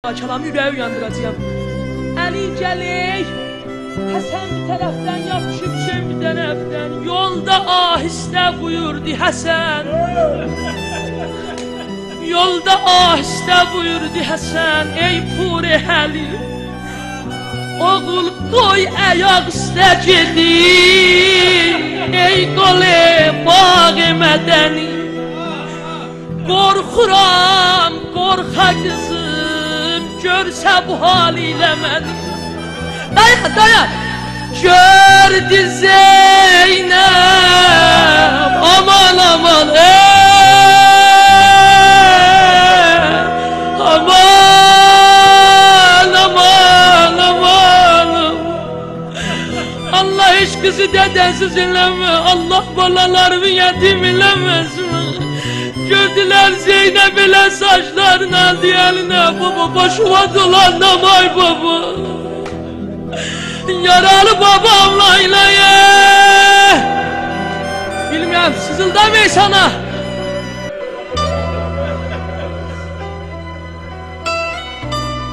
Kelamı yüreği uyandıracağım. Ali gəlik, Həsən bir tərəfdən yapışıb Hüseyin bir tərəfdən. Yolda ahistə buyurdu Həsən. Yolda ahistə buyurdu Həsən. Ey puri həli, oğul qoy ayaq üstə gedim. Ey qole bağı mədəni, qorxuram qorxa qızım, görsə bu halilə məni. Dayan, dayan. Gördü Zeynep, aman aman aman aman aman. Allah hiç kızı dedesiz eleme, Allah balalarımı yetim eləməsin. Gördüler Zeynep ile saçlarını aldı eline, baba başıma dolanamay baba. Yaralı babam Layla'ya. Bilmem sızıldamayı sana.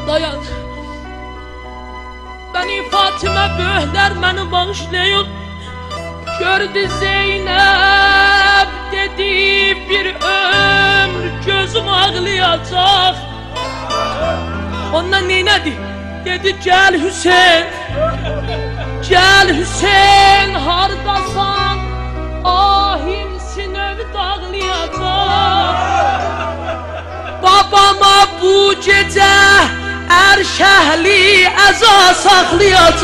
Dayan. Beni Fatime böhler beni bağışlayın. Gördü Zeynep dedi bir ömür gözüm ağlayacak. Ondan neynedi? Dedi gel Hüseyin, gel Hüseyin hardasan, ahimsin öv dağlayacak. Babama bu gece erşehli eza saklayacak.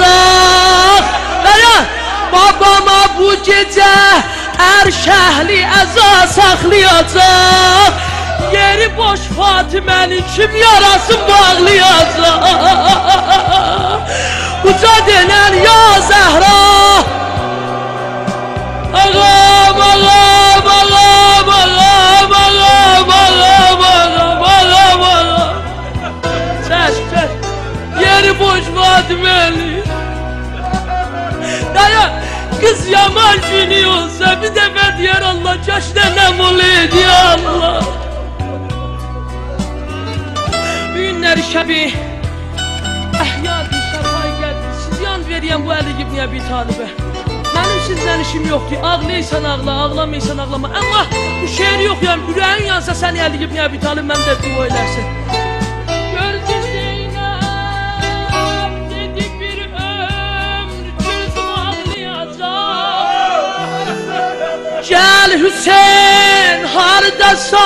Dayan. Babama bu gece erşehli eza saklayacak. Yeri boş Fatime'nin kim yarasın bağlayacak. Uca denen ya Zehra, ağam ağam ağam ağam ağam ağam ağam ağam ağam. Çek çek. Yeri boş Fatime'nin. Dayan. Kız yaman günü olsa bir defa diyor Allah, kaşta ne mulid ya Allah. Günler şebi ehyadı şefay geldi. Siz yan veriyen bu Ali ibn Ebi Talib'e. Benim sizden işim yoktu. Ağlıysan ağla, ağlamaysan ağlama. Ama bu şehir yok yani. Yüreğin yansa sen Ali ibn Ebi Talib, ben de dua edersin. Gördü Zeynep dedi bir ömür gözüm ağlayacak. Gel Hüseyin hardasan,